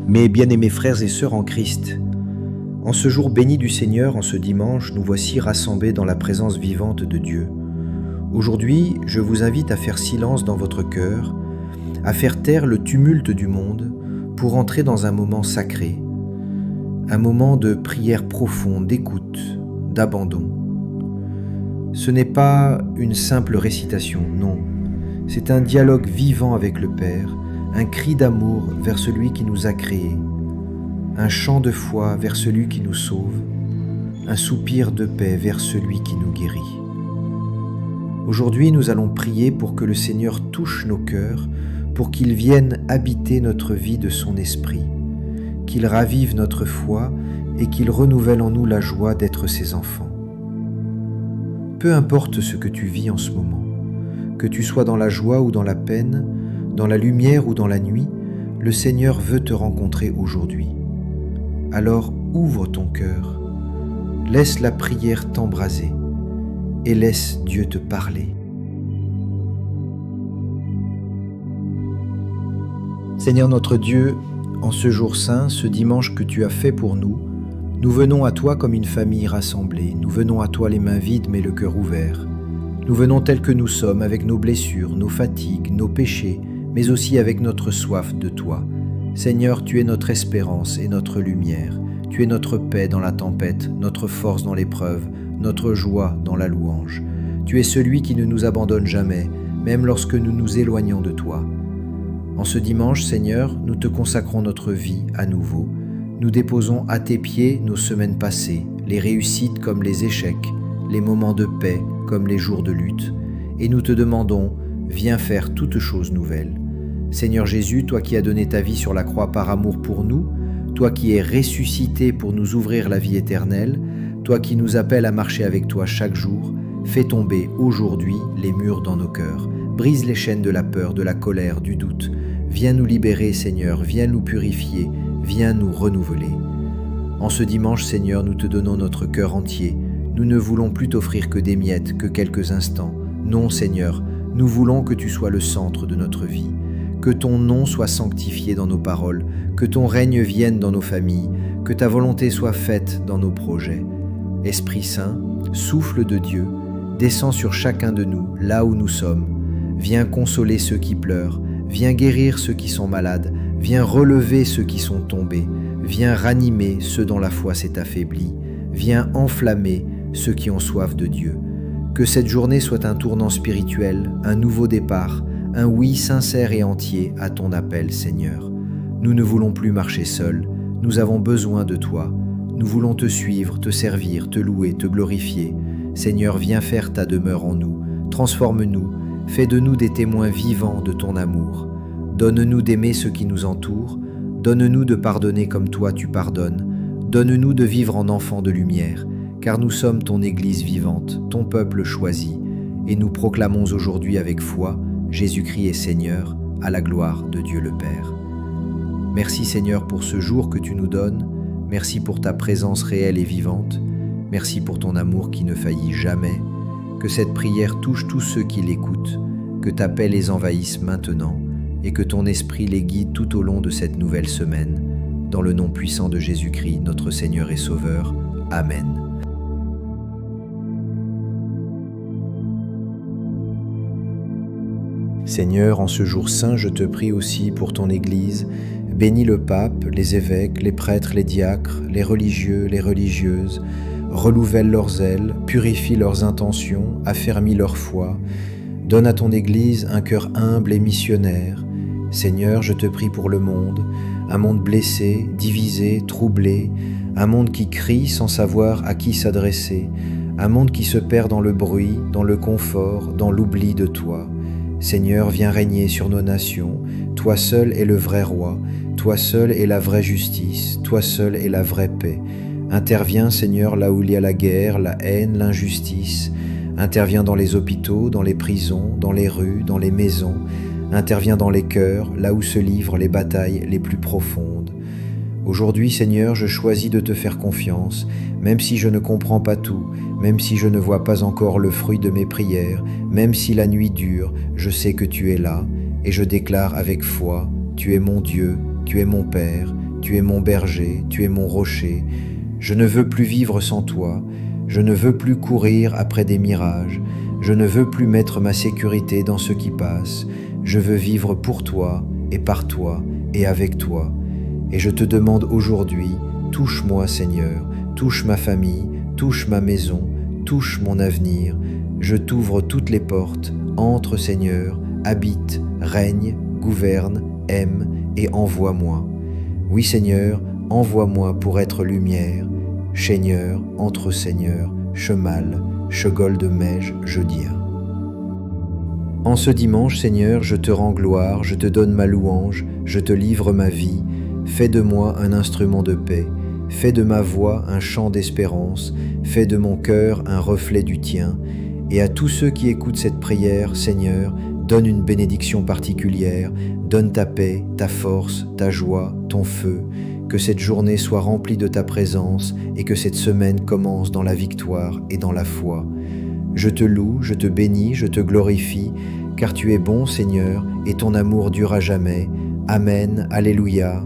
Mes bien-aimés frères et sœurs en Christ, en ce jour béni du Seigneur, en ce dimanche, nous voici rassemblés dans la présence vivante de Dieu. Aujourd'hui, je vous invite à faire silence dans votre cœur, à faire taire le tumulte du monde pour entrer dans un moment sacré, un moment de prière profonde, d'écoute, d'abandon. Ce n'est pas une simple récitation, non. C'est un dialogue vivant avec le Père, un cri d'amour vers celui qui nous a créés, un chant de foi vers celui qui nous sauve, un soupir de paix vers celui qui nous guérit. Aujourd'hui, nous allons prier pour que le Seigneur touche nos cœurs, pour qu'il vienne habiter notre vie de son esprit, qu'il ravive notre foi et qu'il renouvelle en nous la joie d'être ses enfants. Peu importe ce que tu vis en ce moment, que tu sois dans la joie ou dans la peine, dans la lumière ou dans la nuit, le Seigneur veut te rencontrer aujourd'hui. Alors ouvre ton cœur, laisse la prière t'embraser et laisse Dieu te parler. Seigneur notre Dieu, en ce jour saint, ce dimanche que tu as fait pour nous, nous venons à toi comme une famille rassemblée, nous venons à toi les mains vides mais le cœur ouvert. Nous venons tels que nous sommes, avec nos blessures, nos fatigues, nos péchés, mais aussi avec notre soif de toi. Seigneur, tu es notre espérance et notre lumière. Tu es notre paix dans la tempête, notre force dans l'épreuve, notre joie dans la louange. Tu es celui qui ne nous abandonne jamais, même lorsque nous nous éloignons de toi. En ce dimanche, Seigneur, nous te consacrons notre vie à nouveau. Nous déposons à tes pieds nos semaines passées, les réussites comme les échecs, les moments de paix comme les jours de lutte. Et nous te demandons, viens faire toutes choses nouvelles. Seigneur Jésus, toi qui as donné ta vie sur la croix par amour pour nous, toi qui es ressuscité pour nous ouvrir la vie éternelle, toi qui nous appelles à marcher avec toi chaque jour, fais tomber aujourd'hui les murs dans nos cœurs, brise les chaînes de la peur, de la colère, du doute. Viens nous libérer, Seigneur, viens nous purifier, viens nous renouveler. En ce dimanche, Seigneur, nous te donnons notre cœur entier. Nous ne voulons plus t'offrir que des miettes, que quelques instants. Non, Seigneur, nous voulons que tu sois le centre de notre vie. Que ton nom soit sanctifié dans nos paroles, que ton règne vienne dans nos familles, que ta volonté soit faite dans nos projets. Esprit Saint, souffle de Dieu, descends sur chacun de nous, là où nous sommes. Viens consoler ceux qui pleurent, viens guérir ceux qui sont malades, viens relever ceux qui sont tombés, viens ranimer ceux dont la foi s'est affaiblie, viens enflammer ceux qui ont soif de Dieu. Que cette journée soit un tournant spirituel, un nouveau départ, un oui sincère et entier à ton appel, Seigneur. Nous ne voulons plus marcher seuls, nous avons besoin de toi. Nous voulons te suivre, te servir, te louer, te glorifier. Seigneur, viens faire ta demeure en nous, transforme-nous, fais de nous des témoins vivants de ton amour. Donne-nous d'aimer ceux qui nous entourent, donne-nous de pardonner comme toi tu pardonnes, donne-nous de vivre en enfants de lumière, car nous sommes ton Église vivante, ton peuple choisi, et nous proclamons aujourd'hui avec foi Jésus-Christ est Seigneur, à la gloire de Dieu le Père. Merci Seigneur pour ce jour que tu nous donnes, merci pour ta présence réelle et vivante, merci pour ton amour qui ne faillit jamais, que cette prière touche tous ceux qui l'écoutent, que ta paix les envahisse maintenant, et que ton esprit les guide tout au long de cette nouvelle semaine, dans le nom puissant de Jésus-Christ, notre Seigneur et Sauveur. Amen. Seigneur, en ce jour saint, je te prie aussi pour ton Église. Bénis le pape, les évêques, les prêtres, les diacres, les religieux, les religieuses. Renouvelle leurs ailes, purifie leurs intentions, affermis leur foi. Donne à ton Église un cœur humble et missionnaire. Seigneur, je te prie pour le monde, un monde blessé, divisé, troublé, un monde qui crie sans savoir à qui s'adresser, un monde qui se perd dans le bruit, dans le confort, dans l'oubli de toi. Seigneur, viens régner sur nos nations, toi seul es le vrai roi, toi seul es la vraie justice, toi seul es la vraie paix. Interviens, Seigneur, là où il y a la guerre, la haine, l'injustice. Interviens dans les hôpitaux, dans les prisons, dans les rues, dans les maisons. Interviens dans les cœurs, là où se livrent les batailles les plus profondes. Aujourd'hui, Seigneur, je choisis de te faire confiance, même si je ne comprends pas tout, même si je ne vois pas encore le fruit de mes prières, même si la nuit dure, je sais que tu es là, et je déclare avec foi, tu es mon Dieu, tu es mon Père, tu es mon berger, tu es mon rocher. Je ne veux plus vivre sans toi, je ne veux plus courir après des mirages, je ne veux plus mettre ma sécurité dans ce qui passe, je veux vivre pour toi et par toi et avec toi. Et je te demande aujourd'hui, touche-moi Seigneur, touche ma famille, touche ma maison, touche mon avenir. Je t'ouvre toutes les portes, entre Seigneur, habite, règne, gouverne, aime et envoie-moi. Oui Seigneur, envoie-moi pour être lumière. Seigneur, entre Seigneur, chemal, chegol de mège, jeudien. En ce dimanche, Seigneur, je te rends gloire, je te donne ma louange, je te livre ma vie. Fais de moi un instrument de paix, fais de ma voix un chant d'espérance, fais de mon cœur un reflet du tien. Et à tous ceux qui écoutent cette prière, Seigneur, donne une bénédiction particulière, donne ta paix, ta force, ta joie, ton feu, que cette journée soit remplie de ta présence et que cette semaine commence dans la victoire et dans la foi. Je te loue, je te bénis, je te glorifie, car tu es bon, Seigneur, et ton amour dure à jamais. Amen, Alléluia.